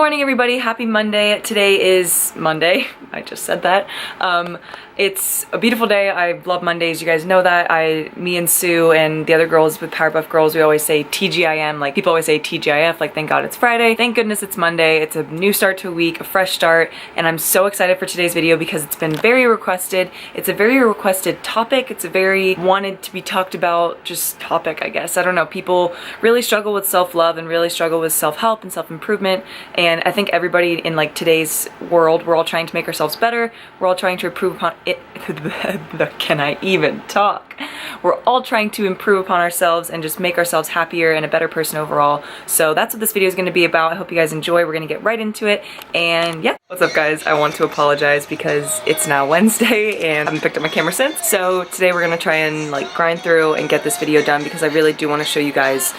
morning, everybody. Happy Monday. Today is Monday. I just said that. It's a beautiful day. I love Mondays. You guys know that. Me and Sue and the other girls with Powerpuff Girls, we always say TGIM. Like, people always say TGIF, like, thank God it's Friday. Thank goodness it's Monday. It's a new start to a week, a fresh start, and I'm so excited for today's video because it's been very requested. It's a very requested topic. It's a very wanted to be talked about just topic, I guess. I don't know. People really struggle with self-love and really struggle with self-help and self-improvement, and I think everybody in like today's world, we're all trying to make ourselves better. We're all trying to improve upon it. Can I even talk? We're all trying to improve upon ourselves and just make ourselves happier and a better person overall. So that's what this video is going to be about. I hope you guys enjoy. We're going to get right into it. And yeah. What's up, guys? I want to apologize because it's now Wednesday and I haven't picked up my camera since. So today we're going to try and like grind through and get this video done because I really do want to show you guys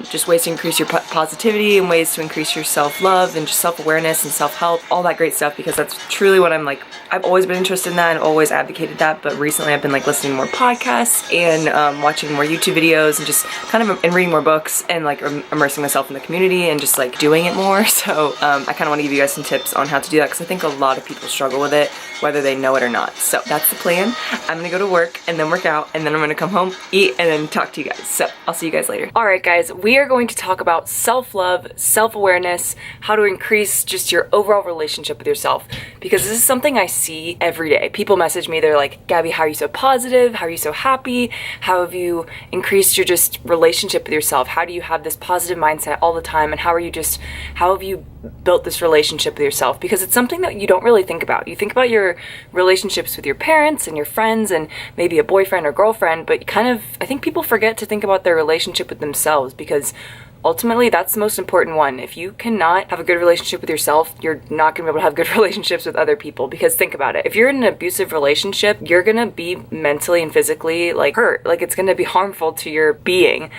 just ways to increase your positivity and ways to increase your self-love and just self-awareness and self-help, all that great stuff, because that's truly what I'm like. I've always been interested in that and always advocated that, but recently I've been like listening to more podcasts and watching more YouTube videos and just kind of and reading more books and like immersing myself in the community and just like doing it more. So I kind of want to give you guys some tips on how to do that because I think a lot of people struggle with it, whether they know it or not. So that's the plan. I'm gonna go to work and then work out and then I'm gonna come home, eat, and then talk to you guys. So I'll see you guys later. Alright guys, we are going to talk about self-love, self-awareness, how to increase just your overall relationship with yourself, because this is something I see every day. People message me, they're like, Gabby, how are you so positive? How are you so happy? How have you increased your just relationship with yourself? How do you have this positive mindset all the time? And how have you built this relationship with yourself? Because it's something that you don't really think about. You think about your relationships with your parents and your friends and maybe a boyfriend or girlfriend, but I think people forget to think about their relationship with themselves, because ultimately that's the most important one. If you cannot have a good relationship with yourself, you're not gonna be able to have good relationships with other people. Because think about it, if you're in an abusive relationship, you're gonna be mentally and physically like hurt. Like, it's gonna be harmful to your being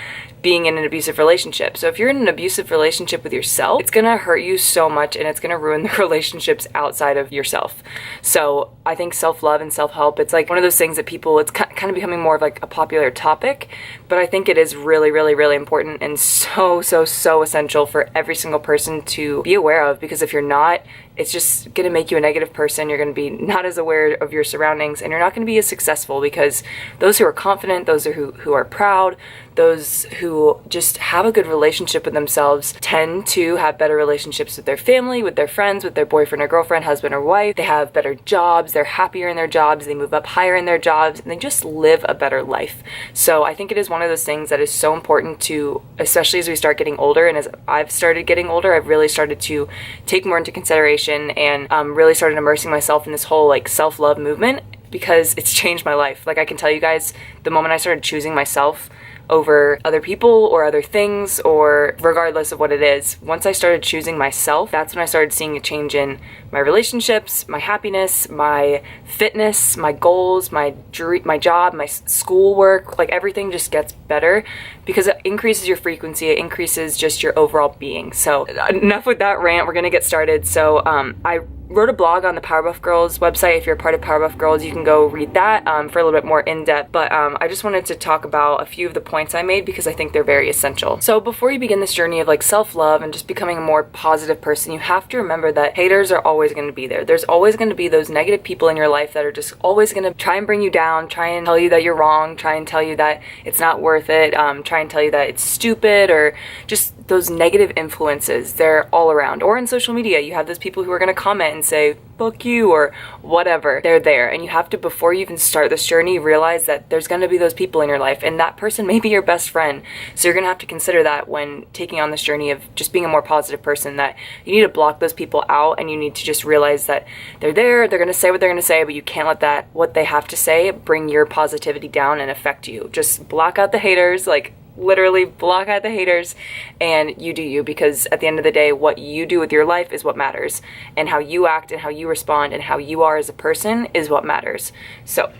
in an abusive relationship. So if you're in an abusive relationship with yourself, it's gonna hurt you so much and it's gonna ruin the relationships outside of yourself. So I think self-love and self-help, it's like one of those things that people, it's kind of becoming more of like a popular topic, but I think it is really, really, really important and so essential for every single person to be aware of, because if you're not, it's just gonna make you a negative person. You're gonna be not as aware of your surroundings and you're not gonna be as successful, because those who are confident, those who are proud, those who just have a good relationship with themselves tend to have better relationships with their family, with their friends, with their boyfriend or girlfriend, husband or wife. They have better jobs, they're happier in their jobs, they move up higher in their jobs, and they just live a better life. So I think it is one of those things that is so important to, especially as we start getting older, and as I've started getting older, I've really started to take more into consideration and really started immersing myself in this whole like self-love movement, because it's changed my life. Like, I can tell you guys, the moment I started choosing myself over other people or other things, or regardless of what it is, once I started choosing myself, that's when I started seeing a change in my relationships, my happiness, my fitness, my goals, my job, my schoolwork. Like, everything just gets better because it increases your frequency, it increases just your overall being. So enough with that rant, we're gonna get started. So I wrote a blog on the Powerpuff Girls website. If you're a part of Powerpuff Girls, you can go read that for a little bit more in-depth. But I just wanted to talk about a few of the points I made because I think they're very essential. So before you begin this journey of like self-love and just becoming a more positive person, you have to remember that haters are always going to be there. There's always going to be those negative people in your life that are just always going to try and bring you down, try and tell you that you're wrong, try and tell you that it's not worth it, try and tell you that it's stupid, or just those negative influences. They're all around. Or in social media, you have those people who are going to comment and say, fuck you, or whatever. They're there. And you have to, before you even start this journey, realize that there's going to be those people in your life, and that person may be your best friend. So you're going to have to consider that when taking on this journey of just being a more positive person, that you need to block those people out, and you need to just realize that they're there, they're going to say what they're going to say, but you can't let that, what they have to say, bring your positivity down and affect you. Just block out the haters, like literally block out the haters, and you do you, because at the end of the day, what you do with your life is what matters, and how you act and how you respond and how you are as a person is what matters. So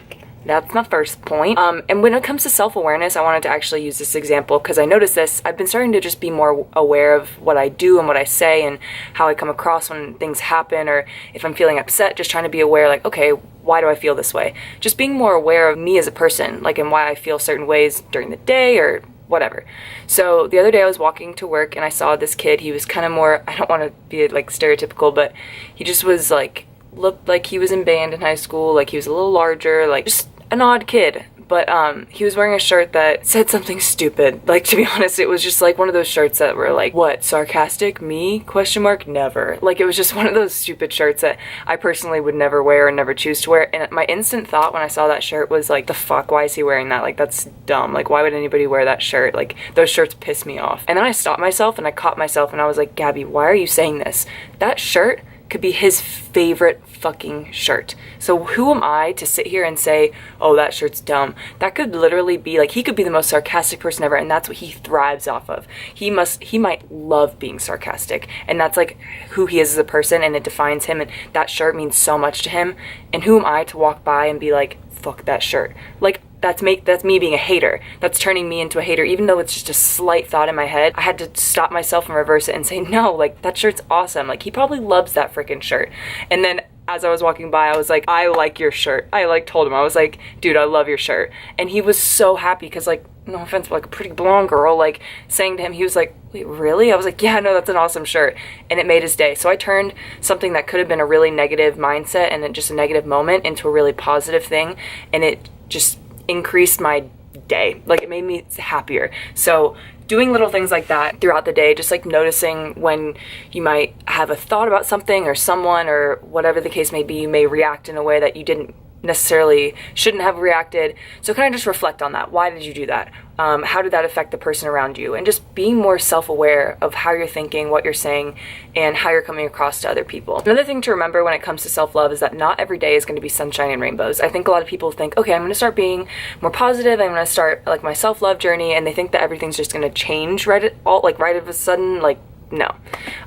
that's my first point. And when it comes to self-awareness, I wanted to actually use this example because I noticed this. I've been starting to just be more aware of what I do and what I say and how I come across when things happen, or if I'm feeling upset, just trying to be aware, like, okay, why do I feel this way? Just being more aware of me as a person, like, and why I feel certain ways during the day or whatever. So the other day I was walking to work and I saw this kid. He was kind of more, I don't want to be like stereotypical, but he just was like, looked like he was in band in high school, like he was a little larger, like just an odd kid. But he was wearing a shirt that said something stupid. Like, to be honest, it was just like one of those shirts that were like, what, sarcastic? Me? Question mark? Never. Like, it was just one of those stupid shirts that I personally would never wear and never choose to wear. And my instant thought when I saw that shirt was like, the fuck, why is he wearing that? Like, that's dumb. Like, why would anybody wear that shirt? Like, those shirts piss me off. And then I stopped myself and I caught myself and I was like, Gabby, why are you saying this? That shirt could be his favorite fucking shirt. So who am I to sit here and say, oh, that shirt's dumb? That could literally be like, he could be the most sarcastic person ever, and that's what he thrives off of. He might love being sarcastic, and that's like who he is as a person, and it defines him, and that shirt means so much to him. And who am I to walk by and be like, fuck that shirt? Like, that's me being a hater. That's turning me into a hater, even though it's just a slight thought in my head. I had to stop myself and reverse it and say, no, like, that shirt's awesome. Like, he probably loves that freaking shirt. And then as I was walking by, I was like, I like your shirt. I like told him, I was like, dude, I love your shirt. And he was so happy because, like, no offense, but like a pretty blonde girl, like, saying to him, he was like, wait, really? I was like, yeah, no, that's an awesome shirt. And it made his day. So I turned something that could have been a really negative mindset and then just a negative moment into a really positive thing. And it just increased my day. Like, it made me happier. So doing little things like that throughout the day, just like noticing when you might have a thought about something or someone or whatever the case may be, you may react in a way that you didn't necessarily shouldn't have reacted. So kind of just reflect on that. Why did you do that? How did that affect the person around you? And just being more self-aware of how you're thinking, what you're saying, and how you're coming across to other people. Another thing to remember when it comes to self-love is that not every day is going to be sunshine and rainbows. I think a lot of people think, okay, I'm going to start being more positive. I'm going to start like my self-love journey, and they think that everything's just going to change right all of a sudden. Like, no,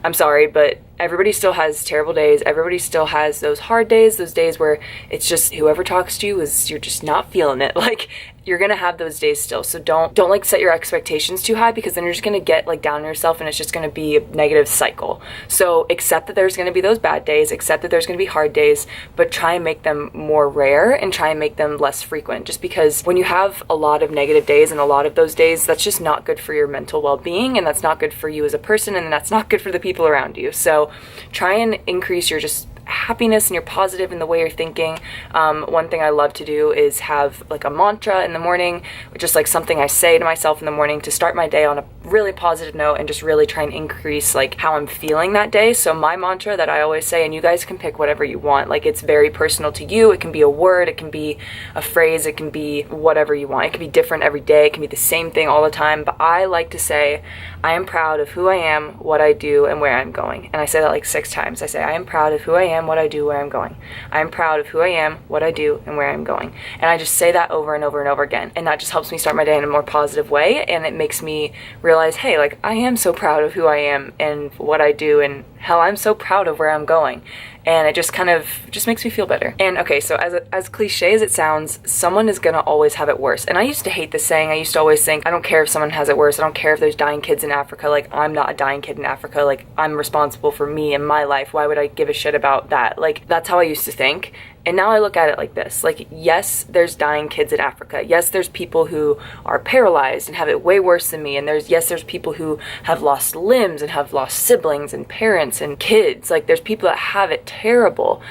I'm sorry, but everybody still has terrible days. Everybody still has those hard days, those days where it's just whoever talks to you you're just not feeling it. Like, you're gonna have those days still. So don't like set your expectations too high, because then you're just gonna get like down on yourself and it's just gonna be a negative cycle. So accept that there's gonna be those bad days, accept that there's gonna be hard days, but try and make them more rare and try and make them less frequent. Just because when you have a lot of negative days and a lot of those days, that's just not good for your mental well-being, and that's not good for you as a person, and that's not good for the people around you. So try and increase your just happiness and you're positive in the way you're thinking. One thing I love to do is have like a mantra in the morning, just like something I say to myself in the morning to start my day on a really positive note and just really try and increase like how I'm feeling that day. So my mantra that I always say, and you guys can pick whatever you want, like it's very personal to you. It can be a word, it can be a phrase, it can be whatever you want. It can be different every day, it can be the same thing all the time, but I like to say, I am proud of who I am, what I do, and where I'm going. And I say that like 6 times. I say, I am proud of who I am, what I do, where I'm going. I am proud of who I am, what I do, and where I'm going. And I just say that over and over and over again. And that just helps me start my day in a more positive way. And it makes me realize, hey, like I am so proud of who I am and what I do, and hell, I'm so proud of where I'm going. And it just kind of just makes me feel better. And okay, so as cliche as it sounds, someone is gonna always have it worse. And I used to hate this saying. I used to always think, I don't care if someone has it worse. I don't care if there's dying kids in Africa. Like, I'm not a dying kid in Africa. Like, I'm responsible for me and my life. Why would I give a shit about that? Like, that's how I used to think. And now I look at it like this, like, yes, there's dying kids in Africa. Yes, there's people who are paralyzed and have it way worse than me. And there's people who have lost limbs and have lost siblings and parents and kids. Like, there's people that have it terrible.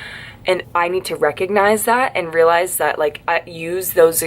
And I need to recognize that and realize that, like, I use use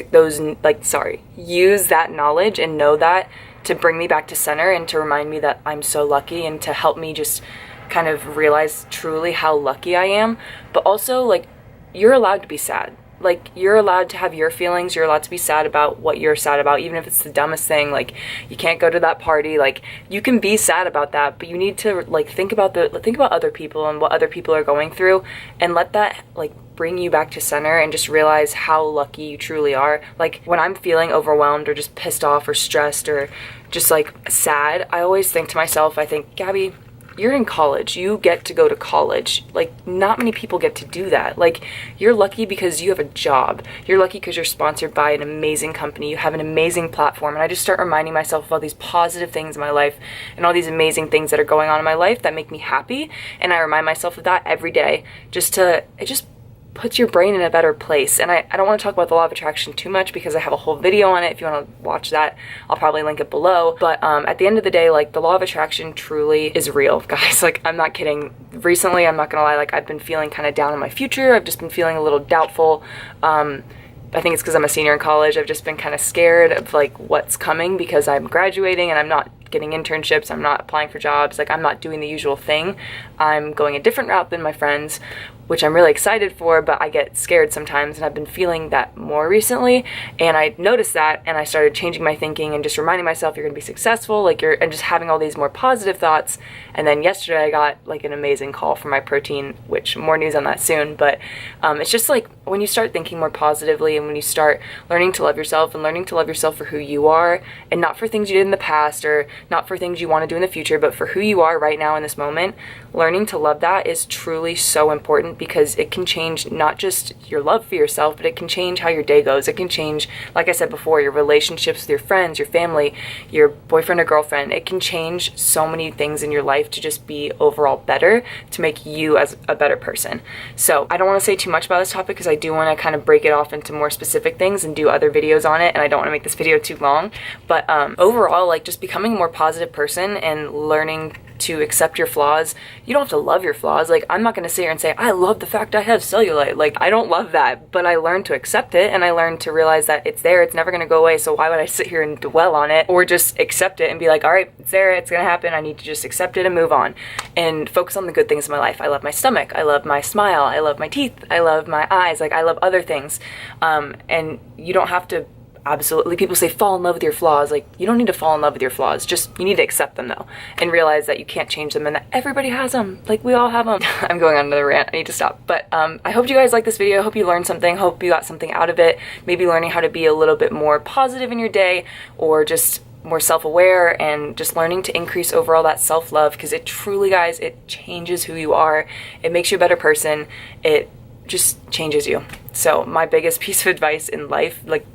that knowledge and know that to bring me back to center and to remind me that I'm so lucky, and to help me just kind of realize truly how lucky I am. But also, like, you're allowed to be sad. Like, you're allowed to have your feelings. You're allowed to be sad about what you're sad about, even if it's the dumbest thing. Like, you can't go to that party. Like, you can be sad about that, but you need to like think about other people and what other people are going through, and let that like bring you back to center and just realize how lucky you truly are. Like, when I'm feeling overwhelmed or just pissed off or stressed or just like sad, I always think to myself, I think, Gabby, you're in college. You get to go to college. Like, not many people get to do that. Like, you're lucky because you have a job. You're lucky because you're sponsored by an amazing company. You have an amazing platform. And I just start reminding myself of all these positive things in my life and all these amazing things that are going on in my life that make me happy. And I remind myself of that every day, just to, it just puts your brain in a better place. And I don't want to talk about the law of attraction too much because I have a whole video on it. If you want to watch that, I'll probably link it below. But at the end of the day, like, the law of attraction truly is real, guys. Like, I'm not kidding. Recently, I'm not gonna lie, like, I've been feeling kind of down on my future. I've just been feeling a little doubtful. I think it's because I'm a senior in college. I've just been kind of scared of like what's coming because I'm graduating and I'm not getting internships, I'm not applying for jobs, like I'm not doing the usual thing. I'm going a different route than my friends, which I'm really excited for, but I get scared sometimes, and I've been feeling that more recently, and I noticed that, and I started changing my thinking and just reminding myself you're gonna be successful, like and just having all these more positive thoughts. And then yesterday I got like an amazing call from MyProtein, which more news on that soon, but it's just like when you start thinking more positively and when you start learning to love yourself and learning to love yourself for who you are and not for things you did in the past or not for things you want to do in the future, but for who you are right now in this moment, learning to love that is truly so important because it can change not just your love for yourself, but it can change how your day goes. It can change, like I said before, your relationships with your friends, your family, your boyfriend or girlfriend. It can change so many things in your life to just be overall better, to make you as a better person. So I don't want to say too much about this topic because I do want to kind of break it off into more specific things and do other videos on it, and I don't want to make this video too long. But overall, like, just becoming a more positive person and learning to accept your flaws. You don't have to love your flaws. Like, I'm not going to sit here and say, I love the fact I have cellulite. Like, I don't love that, but I learned to accept it, and I learned to realize that it's there, it's never going to go away, so why would I sit here and dwell on it, or just accept it and be like, all right, it's there, it's going to happen, I need to just accept it and move on, and focus on the good things in my life. I love my stomach, I love my smile, I love my teeth, I love my eyes, like, I love other things, and you don't have to absolutely, people say fall in love with your flaws. Like, you don't need to fall in love with your flaws, just you need to accept them though and realize that you can't change them and that everybody has them, like we all have them. I'm going on another rant, I need to stop. But I hope you guys like this video. I hope you learned something, hope you got something out of it, maybe learning how to be a little bit more positive in your day, or just more self-aware, and just learning to increase overall that self-love, because it truly, guys, it changes who you are, it makes you a better person, it just changes you. So my biggest piece of advice in life, like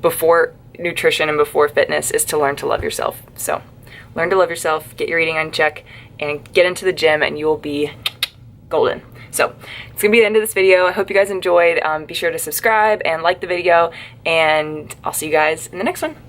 before nutrition and before fitness, is to learn to love yourself. So learn to love yourself, get your eating on check, and get into the gym, and you will be golden. So it's gonna be the end of this video. I hope you guys enjoyed. Be sure to subscribe and like the video, and I'll see you guys in the next one.